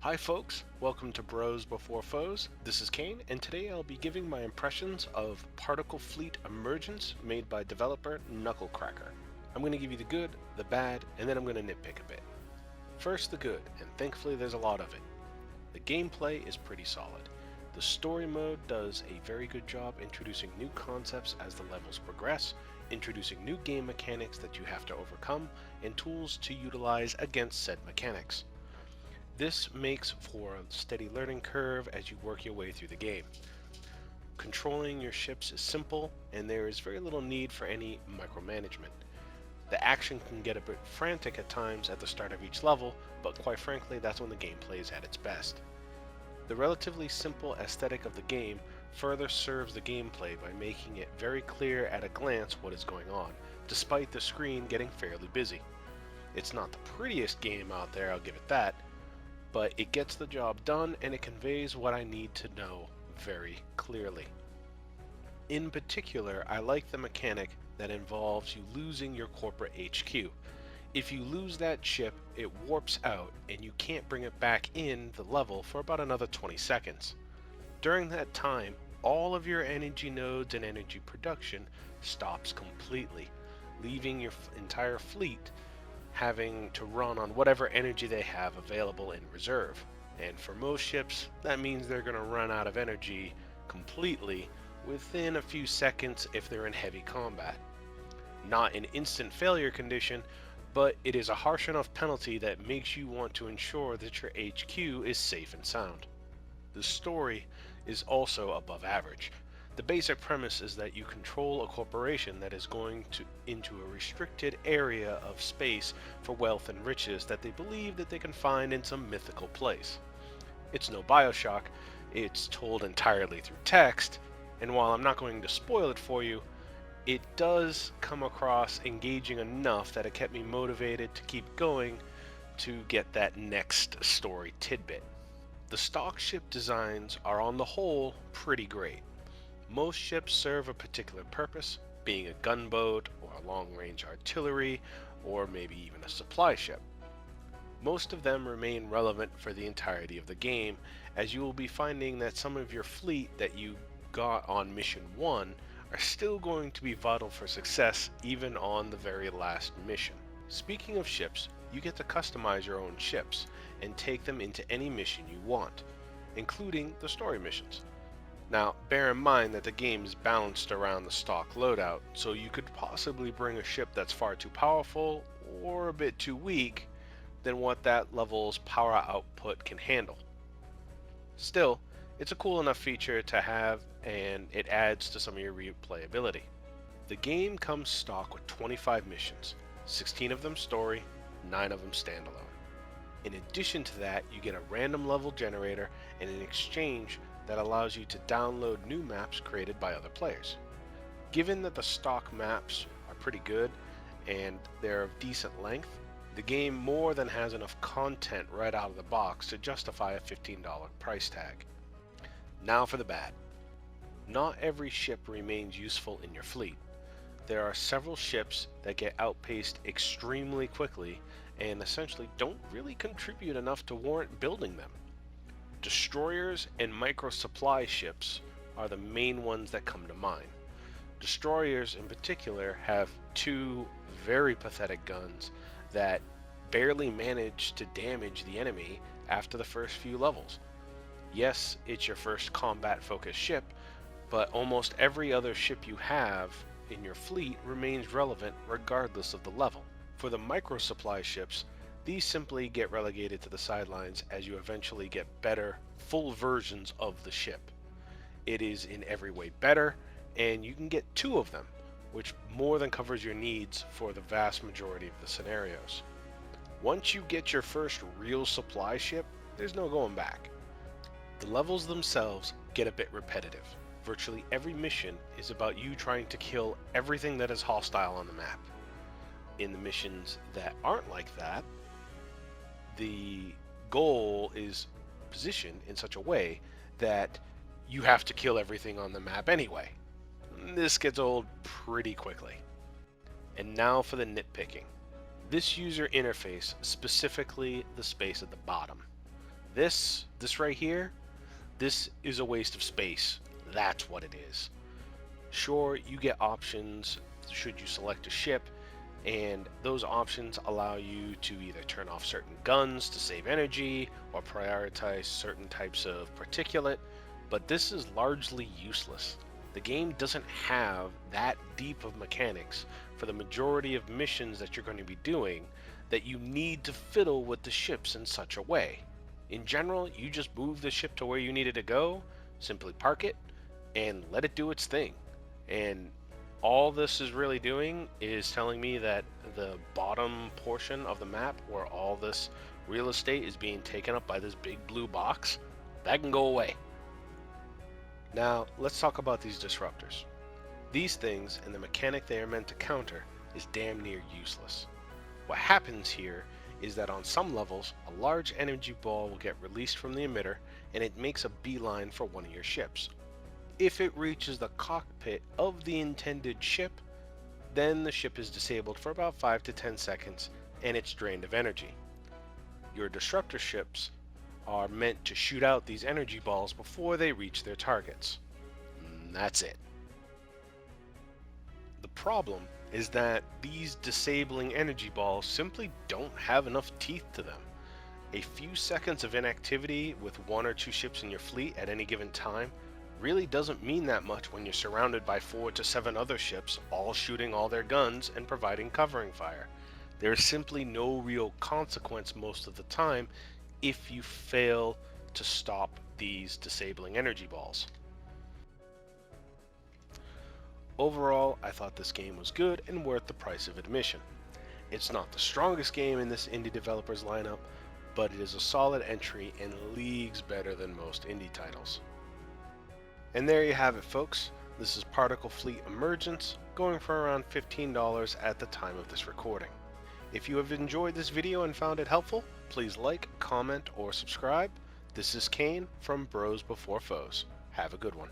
Hi folks, welcome to Bros Before Foes. This is Caine, and today I'll be giving my impressions of Particle Fleet Emergence made by developer Knuckle Cracker. I'm going to give you the good, the bad, and then I'm going to nitpick a bit. First the good, and thankfully there's a lot of it. The gameplay is pretty solid. The story mode does a very good job introducing new concepts as the levels progress, introducing new game mechanics that you have to overcome, and tools to utilize against said mechanics. This makes for a steady learning curve as you work your way through the game. Controlling your ships is simple, and there is very little need for any micromanagement. The action can get a bit frantic at times at the start of each level, but quite frankly that's when the gameplay is at its best. The relatively simple aesthetic of the game further serves the gameplay by making it very clear at a glance what is going on, despite the screen getting fairly busy. It's not the prettiest game out there, I'll give it that, but it gets the job done and it conveys what I need to know very clearly. In particular, I like the mechanic that involves you losing your corporate HQ. If you lose that ship, it warps out and you can't bring it back in the level for about another 20 seconds. During that time, all of your energy nodes and energy production stops completely, leaving your entire fleet having to run on whatever energy they have available in reserve. And for most ships, that means they're going to run out of energy completely within a few seconds if they're in heavy combat. Not an instant failure condition, but it is a harsh enough penalty that makes you want to ensure that your HQ is safe and sound. The story is also above average. The basic premise is that you control a corporation that is going into a restricted area of space for wealth and riches that they believe that they can find in some mythical place. It's no BioShock, it's told entirely through text, and while I'm not going to spoil it for you, it does come across engaging enough that it kept me motivated to keep going to get that next story tidbit. The stock ship designs are on the whole pretty great. Most ships serve a particular purpose, being a gunboat or a long-range artillery or maybe even a supply ship. Most of them remain relevant for the entirety of the game, as you will be finding that some of your fleet that you got on mission 1 are still going to be vital for success even on the very last mission. Speaking of ships, you get to customize your own ships and take them into any mission you want, including the story missions. Now, bear in mind that the game is balanced around the stock loadout, so you could possibly bring a ship that's far too powerful or a bit too weak than what that level's power output can handle. Still, it's a cool enough feature to have, and it adds to some of your replayability. The game comes stock with 25 missions, 16 of them story, 9 of them standalone. In addition to that, you get a random level generator and an exchange that allows you to download new maps created by other players. Given that the stock maps are pretty good and they're of decent length, the game more than has enough content right out of the box to justify a $15 price tag. Now for the bad. Not every ship remains useful in your fleet. There are several ships that get outpaced extremely quickly and essentially don't really contribute enough to warrant building them. Destroyers and micro supply ships are the main ones that come to mind. Destroyers in particular have two very pathetic guns that barely manage to damage the enemy after the first few levels. Yes, it's your first combat focused ship, but almost every other ship you have in your fleet remains relevant regardless of the level. For the micro supply ships, these simply get relegated to the sidelines as you eventually get better, full versions of the ship. It is in every way better, and you can get 2 of them, which more than covers your needs for the vast majority of the scenarios. Once you get your first real supply ship, there's no going back. The levels themselves get a bit repetitive. Virtually every mission is about you trying to kill everything that is hostile on the map. In the missions that aren't like that, the goal is positioned in such a way that you have to kill everything on the map anyway. This gets old pretty quickly. And now for the nitpicking. This user interface, specifically the space at the bottom. This right here, this is a waste of space. That's what it is. Sure, you get options should you select a ship, and those options allow you to either turn off certain guns to save energy or prioritize certain types of particulate, but this is largely useless. The game doesn't have that deep of mechanics for the majority of missions that you're going to be doing that you need to fiddle with the ships in such a way. In general, you just move the ship to where you need it to go, simply park it, and let it do its thing. And all this is really doing is telling me that the bottom portion of the map, where all this real estate is being taken up by this big blue box, that can go away. Now, let's talk about these disruptors. These things and the mechanic they are meant to counter is damn near useless. What happens here is that on some levels, a large energy ball will get released from the emitter and it makes a beeline for one of your ships. If it reaches the cockpit of the intended ship, then the ship is disabled for about 5 to 10 seconds and it's drained of energy. Your disruptor ships are meant to shoot out these energy balls before they reach their targets. And that's it. The problem is that these disabling energy balls simply don't have enough teeth to them. A few seconds of inactivity with 1 or 2 ships in your fleet at any given time really doesn't mean that much when you're surrounded by 4 to 7 other ships, all shooting all their guns and providing covering fire. There is simply no real consequence most of the time if you fail to stop these disabling energy balls. Overall, I thought this game was good and worth the price of admission. It's not the strongest game in this indie developer's lineup, but it is a solid entry and leagues better than most indie titles. And there you have it, folks. This is Particle Fleet Emergence, going for around $15 at the time of this recording. If you have enjoyed this video and found it helpful, please like, comment, or subscribe. This is Caine from Bros Before Foes. Have a good one.